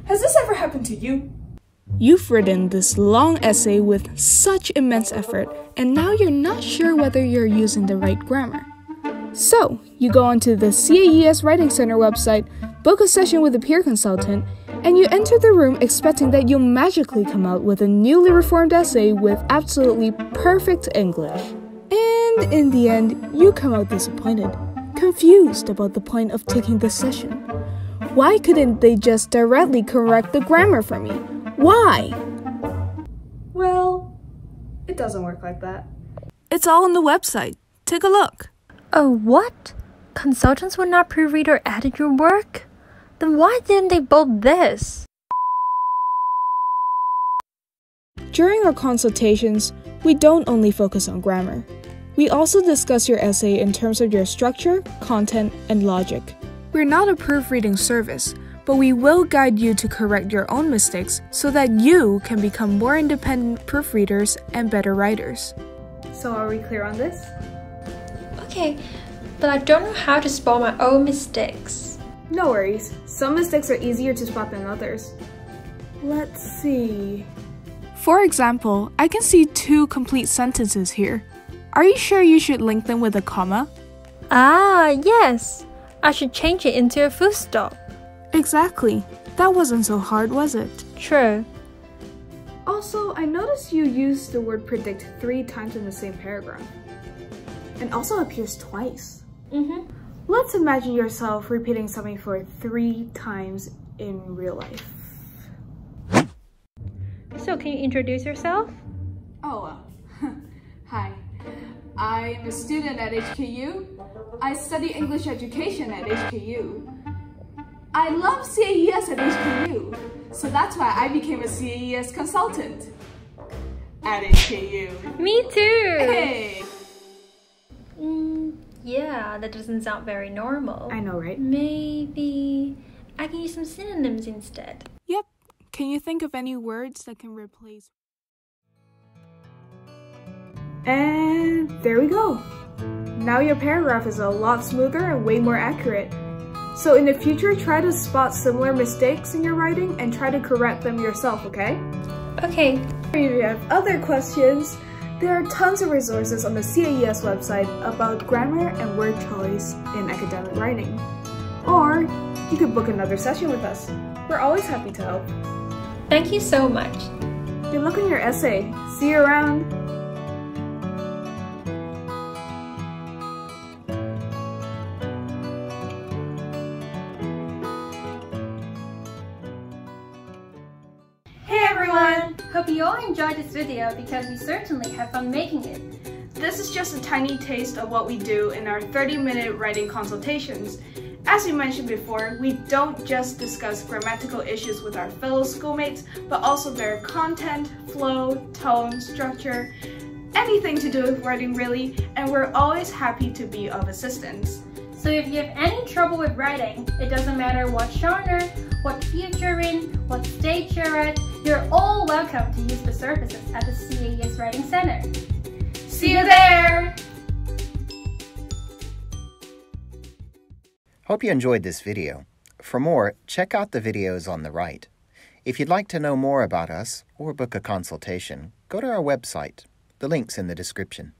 Has this ever happened to you? You've written this long essay with such immense effort, and now you're not sure whether you're using the right grammar. So, you go onto the CAES Writing Center website, book a session with a peer consultant, and you enter the room expecting that you'll magically come out with a newly reformed essay with absolutely perfect English. And in the end, you come out disappointed, confused about the point of taking the session. Why couldn't they just directly correct the grammar for me? Why? Well, it doesn't work like that. It's all on the website. Take a look. Oh, what? Consultants will not proofread or edit your work? Then why didn't they bold this? During our consultations, we don't only focus on grammar. We also discuss your essay in terms of your structure, content, and logic. We're not a proofreading service, but we will guide you to correct your own mistakes so that you can become more independent proofreaders and better writers. So are we clear on this? Okay, but I don't know how to spot my own mistakes. No worries. Some mistakes are easier to spot than others. Let's see. For example, I can see 2 complete sentences here. Are you sure you should link them with a comma? Ah, yes. I should change it into a full stop. Exactly. That wasn't so hard, was it? True. Also, I noticed you used the word predict 3 times in the same paragraph. And also appears twice. Let's imagine yourself repeating something for 3 times in real life. So, can you introduce yourself? Oh, hi. I'm a student at HKU. I study English education at HKU. I love CAES at HKU, so that's why I became a CAES consultant at HKU. Me too! Hey! Yeah, that doesn't sound very normal. I know, right? Maybe I can use some synonyms instead. Yep. Can you think of any words that can replace? And there we go. Now your paragraph is a lot smoother and way more accurate. So in the future, try to spot similar mistakes in your writing and try to correct them yourself, okay? Okay. If you have other questions, there are tons of resources on the CAES website about grammar and word choice in academic writing. Or you could book another session with us. We're always happy to help. Thank you so much. Good luck on your essay. See you around. Hope you all enjoyed this video because we certainly have fun making it. This is just a tiny taste of what we do in our 30-minute writing consultations. As we mentioned before, we don't just discuss grammatical issues with our fellow schoolmates, but also their content, flow, tone, structure, anything to do with writing really, and we're always happy to be of assistance. So if you have any trouble with writing, it doesn't matter what genre, what field you're in, what stage you're at, you're all welcome to use the services at the CAES Writing Center. See you there! Hope you enjoyed this video. For more, check out the videos on the right. If you'd like to know more about us or book a consultation, go to our website. The link's in the description.